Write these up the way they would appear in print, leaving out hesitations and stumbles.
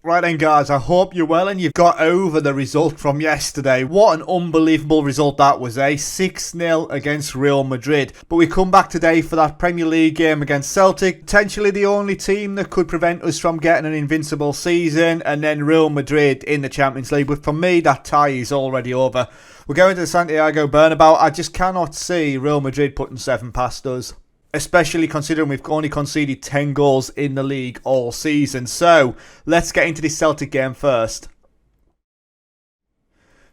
Right then guys, I hope you're well and you've got over the result from yesterday. What an unbelievable result that was, eh? 6-0 against Real Madrid. But we come back today for that Premier League game against Celtic. Potentially the only team that could prevent us from getting an invincible season. And then Real Madrid in the Champions League. But for me, that tie is already over. We're going to the Santiago Bernabeu. I just cannot see Real Madrid putting 7 past us, especially considering we've only conceded 10 goals in the league all season. So, let's get into this Celtic game first.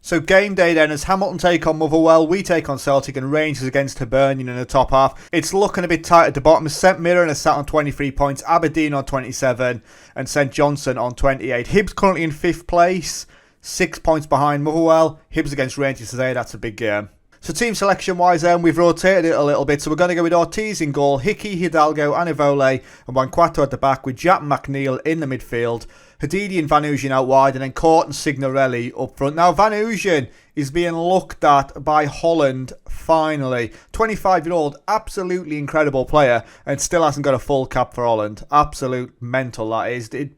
So, game day then, as Hamilton take on Motherwell, we take on Celtic, and Rangers against Hibernian in the top half. It's looking a bit tight at the bottom. St Mirren is sat on 23 points, Aberdeen on 27, and St Johnstone on 28. Hibs currently in 5th place, 6 points behind Motherwell. Hibs against Rangers today, that's a big game. So team selection wise then, we've rotated it a little bit. So we're going to go with Ortiz in goal, Hickey, Hidalgo, Anivole and Wanquato at the back, with Jack McNeil in the midfield, Hadidi and Van Ooyen out wide, and then Court and Signorelli up front. Now Van Ooyen is being looked at by Holland finally. 25-year-old, absolutely incredible player, and still hasn't got a full cap for Holland. Absolute mental that is. It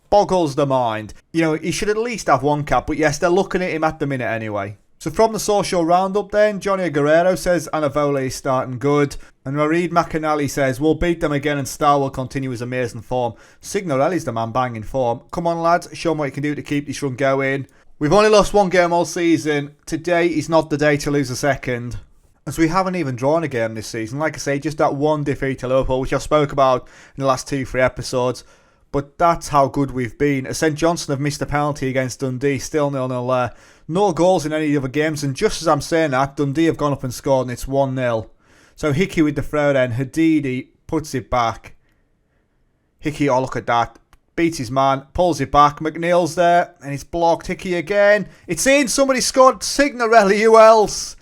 boggles the mind. You know, he should at least have 1 cap, but yes, they're looking at him at the minute anyway. So from the social roundup then, Johnny Guerrero says Anivole is starting good. And Mareed McAnally says, we'll beat them again and Star will continue his amazing form. Signorelli's the man banging form. Come on lads, show them what you can do to keep this run going. We've only lost 1 game all season. Today is not the day to lose a second, as we haven't even drawn a game this season. Like I say, just that 1 defeat to Liverpool, which I spoke about in the last 2-3 episodes. But that's how good we've been. St Johnstone have missed a penalty against Dundee, still 0-0 there. No goals in any of the other games, and just as I'm saying that, Dundee have gone up and scored and it's 1-0. So Hickey with the throw then, Hadidi puts it back. Hickey, oh look at that, beats his man, pulls it back, McNeil's there, and it's blocked, Hickey again. It's in, somebody scored, Signorelli, who else?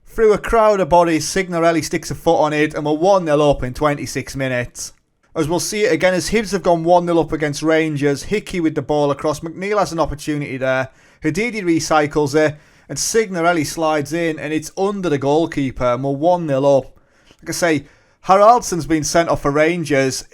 Through a crowd of bodies, Signorelli sticks a foot on it, and we're 1-0 up in 26 minutes. As we'll see it again, as Hibs have gone 1-0 up against Rangers, Hickey with the ball across, McNeil has an opportunity there, Hadidi recycles it, and Signorelli slides in, and it's under the goalkeeper, and we're 1-0 up. Like I say, Haraldsson's been sent off for Rangers.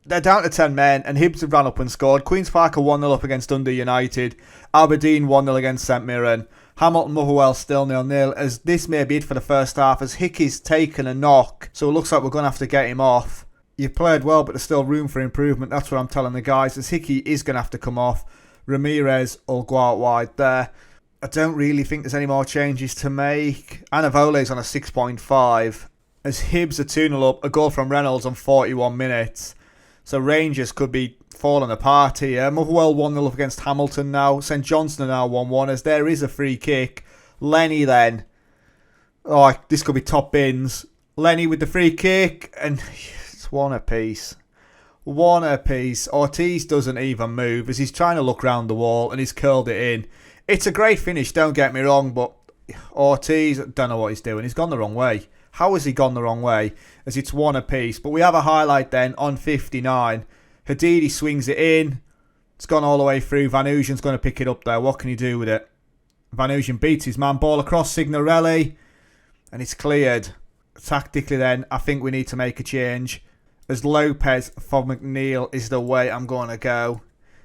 They're down to 10 men, and Hibs have ran up and scored. Queen's Park are 1-0 up against Dundee United. Aberdeen 1-0 against St Mirren. Hamilton Motherwell still 0-0, as this may be it for the first half, as Hickey's taken a knock, so it looks like we're going to have to get him off. You've played well, but there's still room for improvement. That's what I'm telling the guys, as Hickey is going to have to come off. Ramirez will go out wide there. I don't really think there's any more changes to make. Anivole's on a 6.5. As Hibs are 2-0 up, a goal from Reynolds on 41 minutes. So Rangers could be falling apart here. Motherwell 1-0 up against Hamilton now. St Johnstone are now 1-1, as there is a free kick. Lenny then. Oh, this could be top bins. Lenny with the free kick, and it's 1 apiece. 1 apiece. Ortiz doesn't even move as he's trying to look round the wall, and he's curled it in. It's a great finish, don't get me wrong, but Ortiz, don't know what he's doing. He's gone the wrong way. How has he gone the wrong way? As it's 1 apiece. But we have a highlight then on 59. Hadidi swings it in. It's gone all the way through. Van Ooyen's going to pick it up there. What can he do with it? Van Ooyen beats his man. Ball across Signorelli. And it's cleared. Tactically then, I think we need to make a change, as Lopez for McNeil is the way I'm going to go.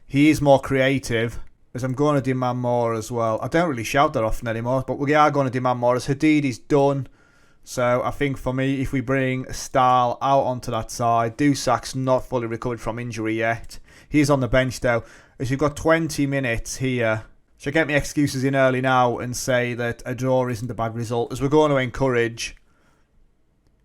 He is more creative, as I'm going to demand more as well. I don't really shout that often anymore, but we are going to demand more, as Hadidi's done. So I think for me, if we bring Stahl out onto that side, Dusak's not fully recovered from injury yet. He's on the bench though, as we've got 20 minutes here. Should I get my excuses in early now and say that a draw isn't a bad result, as we're going to encourage.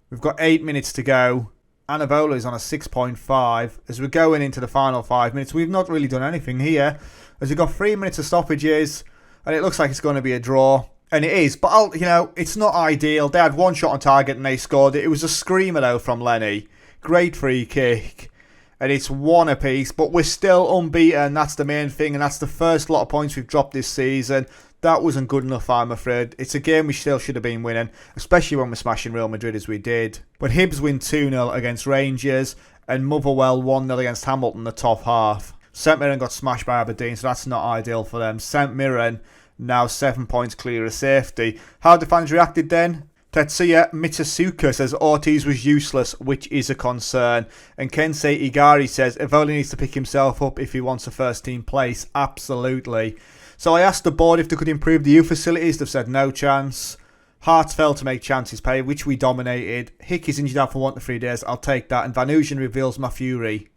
We've got 8 minutes to go. Anivola is on a 6.5. As we're going into the final 5 minutes, we've not really done anything here, as we've got 3 minutes of stoppages, and it looks like it's going to be a draw. And it is, but you know, it's not ideal. They had 1 shot on target and they scored it. It was a screamer though from Lenny. Great free kick. And it's 1 apiece, but we're still unbeaten. That's the main thing, and that's the first lot of points we've dropped this season. That wasn't good enough, I'm afraid. It's a game we still should have been winning, especially when we're smashing Real Madrid as we did. But Hibs win 2-0 against Rangers, and Motherwell 1-0 against Hamilton the top half. St Mirren got smashed by Aberdeen, so that's not ideal for them. St Mirren now 7 points clear of safety. How the fans reacted then? Tetsuya Mitsusuka says Ortiz was useless, which is a concern. And Kensei Igari says Evoli needs to pick himself up if he wants a first team place. Absolutely. So I asked the board if they could improve the youth facilities. They've said no chance. Hearts failed to make chances pay, which we dominated. Hickey's injured out for 1 to 3 days. I'll take that. And Vanusian reveals my fury.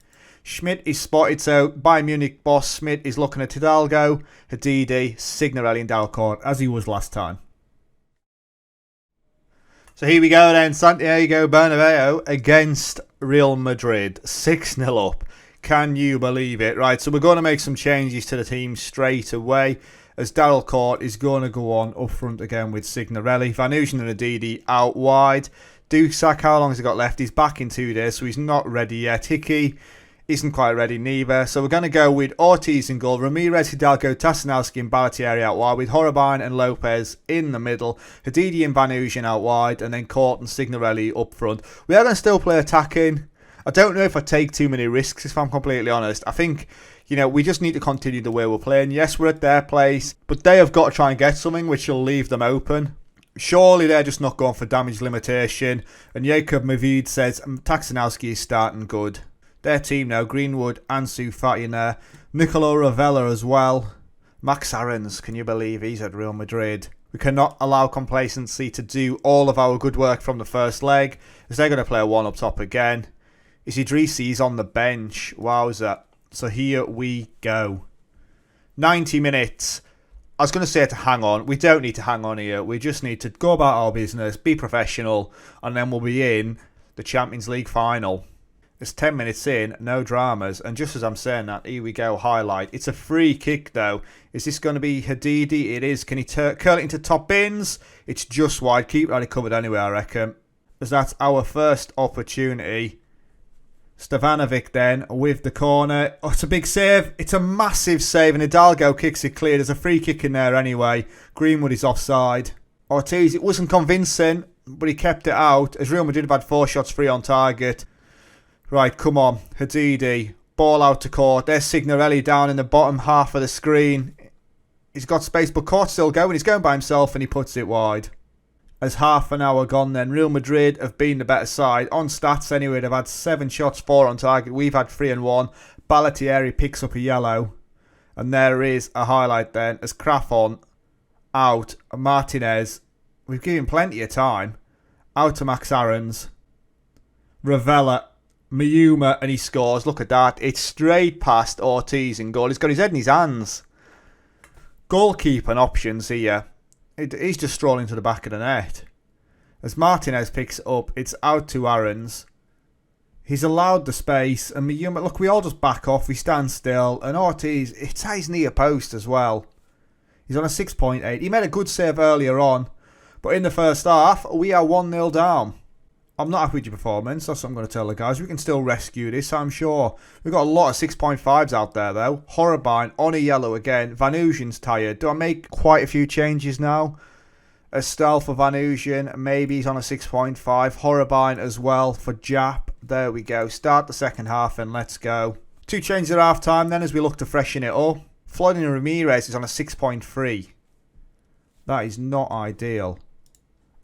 Schmidt is spotted, so Bayern Munich boss Schmidt is looking at Hidalgo, Hadidi, Signorelli and Dalcourt, as he was last time. So here we go then, Santiago Bernabeu against Real Madrid, 6-0 up. Can you believe it? Right, so we're going to make some changes to the team straight away, as Daryl Court is going to go on up front again with Signorelli. Vanusian and Adidi out wide. Dusak, how long has he got left? He's back in 2 days, so he's not ready yet. Hickey isn't quite ready neither. So we're going to go with Ortiz in goal, Ramirez, Hidalgo, Tassanowski and Ballatieri out wide, with Horribine and Lopez in the middle, Hadidi and Vanusian out wide, and then Court and Signorelli up front. We are going to still play attacking. I don't know if I take too many risks, if I'm completely honest. I think, you know, we just need to continue the way we're playing. Yes, we're at their place, but they have got to try and get something, which will leave them open. Surely they're just not going for damage limitation. And Jacob Mavid says Tassanowski is starting good. Their team now, Greenwood, Ansu Fati in there. Nicolo Ravella as well. Max Aarons, can you believe he's at Real Madrid? We cannot allow complacency to do all of our good work from the first leg, as they're going to play a one up top again. Isidrisi is on the bench. Wowza. So here we go. 90 minutes. I was going to say to hang on. We don't need to hang on here. We just need to go about our business, be professional, and then we'll be in the Champions League final. It's 10 minutes in, no dramas, and just as I'm saying that, here we go, highlight. It's a free kick though. Is this going to be Hadidi? It is. Can he curl it into top bins? It's just wide. Keep it covered anyway, I reckon. As that's our first opportunity. Stevanovic then with the corner. Oh, it's a big save. It's a massive save, and Hidalgo kicks it clear. There's a free kick in there anyway. Greenwood is offside. Ortiz, it wasn't convincing, but he kept it out, as Real Madrid have had 4 shots free on target. Right, come on. Hadidi. Ball out to Court. There's Signorelli down in the bottom half of the screen. He's got space, but Court's still going. He's going by himself and he puts it wide. As half an hour gone then, Real Madrid have been the better side. On stats anyway, they've had 7 shots, 4 on target. We've had 3 and 1. Ballatieri picks up a yellow. And there is a highlight then, as Crafon out. Martinez, we've given plenty of time. Out to Max Aarons. Ravella. Miyuma, and he scores. Look at that. It's straight past Ortiz in goal. He's got his head in his hands. Goalkeeping options here. He's just strolling to the back of the net. As Martinez picks it up, it's out to Aarons. He's allowed the space. And Miyuma, look, we all just back off. We stand still. And Ortiz, it's at his near post as well. He's on a 6.8. He made a good save earlier on. But in the first half, we are 1-0 down. I'm not happy with your performance. That's what I'm going to tell the guys. We can still rescue this, I'm sure. We've got a lot of 6.5s out there, though. Horribine on a yellow again. Vanusian's tired. Do I make quite a few changes now? Estelle for Vanusian. Maybe he's on a 6.5. Horribine as well for Jap. There we go. Start the second half and let's go. 2 changes at half time then as we look to freshen it up. Florian Ramirez is on a 6.3. That is not ideal.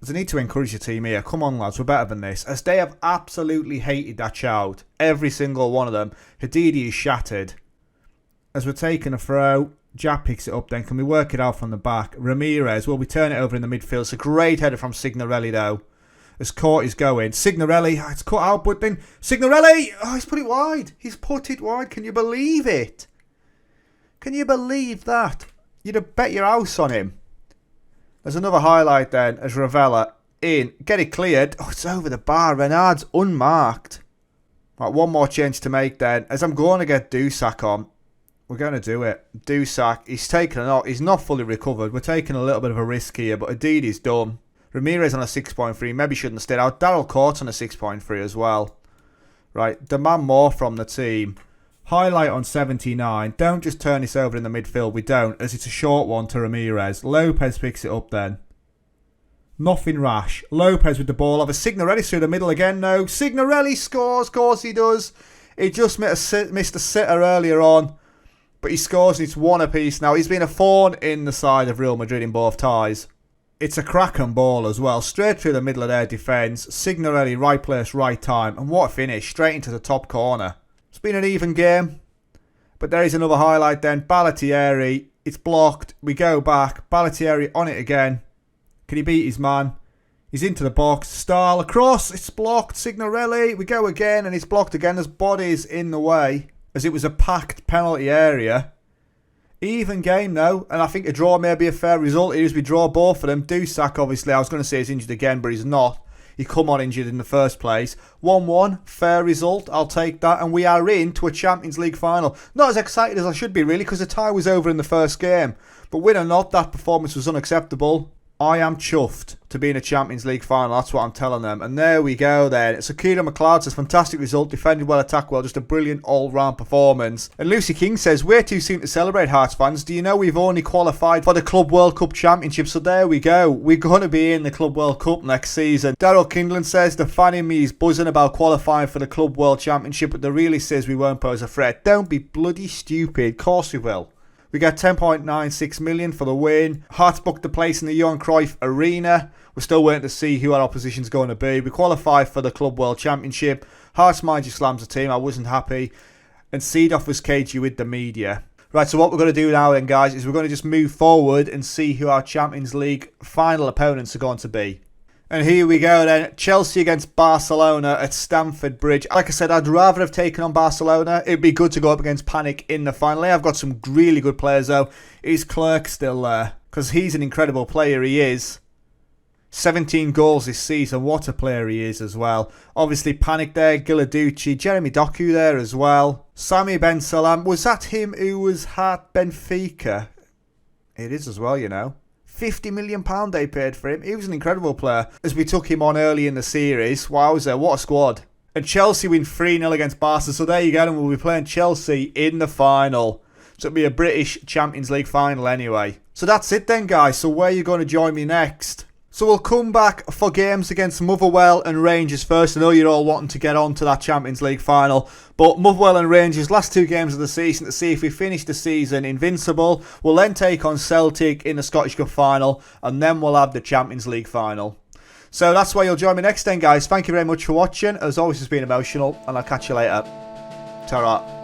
There's a need to encourage your team here. Come on, lads. We're better than this. As they have absolutely hated that shout. Every single one of them. Hadidi is shattered. As we're taking a throw, Jap picks it up then. Can we work it out from the back? Ramirez, well, we turn it over in the midfield. It's a great header from Signorelli, though. As Court is going. Signorelli, it's cut out, but then Signorelli! Oh, he's put it wide. He's put it wide. Can you believe it? Can you believe that? You'd have bet your house on him. There's another highlight then as Ravella in. Get it cleared. Oh, it's over the bar. Renard's unmarked. Right, one more change to make then. As I'm going to get Dusak on. We're going to do it. Dusak, he's taken a knock. He's not fully recovered. We're taking a little bit of a risk here, but Adidi's done. Ramirez on a 6.3. Maybe shouldn't have stayed out. Daryl Court's on a 6.3 as well. Right, demand more from the team. Highlight on 79. Don't just turn this over in the midfield. We don't, as it's a short one to Ramirez. Lopez picks it up then. Nothing rash. Lopez with the ball. Have a Signorelli through the middle again. No. Signorelli scores. Of course he does. He just missed a sitter earlier on. But he scores and it's 1 apiece now. He's been a thorn in the side of Real Madrid in both ties. It's a cracking ball as well. Straight through the middle of their defence. Signorelli, right place, right time. And what a finish. Straight into the top corner. It's been an even game. But there is another highlight then. Ballistix. It's blocked. We go back. Ballistix on it again. Can he beat his man? He's into the box. Stahl across. It's blocked. Signorelli. We go again and it's blocked again. There's bodies in the way as it was a packed penalty area. Even game though. And I think a draw may be a fair result here as we draw both of them. Dusak obviously. I was going to say he's injured again but he's not. He come on injured in the first place. 1-1. Fair result. I'll take that. And we are in to a Champions League final. Not as excited as I should be really because the tie was over in the first game. But win or not, that performance was unacceptable. I am chuffed to be in a Champions League final. That's what I'm telling them. And there we go then. It's Akira McLeod says, fantastic result. Defended well, attacked well. Just a brilliant all-round performance. And Lucy King says, way too soon to celebrate, Hearts fans. Do you know we've only qualified for the Club World Cup Championship? So there we go. We're going to be in the Club World Cup next season. Daryl Kindland says, the fan in me is buzzing about qualifying for the Club World Championship, but the realist says we won't pose a threat. Don't be bloody stupid. Of course we will. We got 10.96 million for the win. Hearts booked the place in the Johan Cruyff Arena. We're still waiting to see who our opposition's going to be. We qualify for the Club World Championship. Hearts mind you slams the team. I wasn't happy. And Seedorf was cagey with the media. Right, so what we're going to do now then, guys, is we're going to just move forward and see who our Champions League final opponents are going to be. And here we go then. Chelsea against Barcelona at Stamford Bridge. Like I said, I'd rather have taken on Barcelona. It'd be good to go up against Panic in the final. I've got some really good players though. Is Clerk still there? Because he's an incredible player, he is. 17 goals this season. What a player he is as well. Obviously Panic there, Giladucci, Jeremy Doku there as well. Sami Ben Salam. Was that him who was at Benfica? It is as well, you know. £50 million they paid for him. He was an incredible player. As we took him on early in the series. Wowzer, what a squad. And Chelsea win 3-0 against Barca. So there you go. And we'll be playing Chelsea in the final. So it'll be a British Champions League final anyway. So that's it then, guys. So where are you going to join me next? So we'll come back for games against Motherwell and Rangers first. I know you're all wanting to get on to that Champions League final. But Motherwell and Rangers, last two games of the season to see if we finish the season invincible. We'll then take on Celtic in the Scottish Cup final. And then we'll have the Champions League final. So that's why you'll join me next then, guys. Thank you very much for watching. As always, it's been emotional. And I'll catch you later. Ta-ra.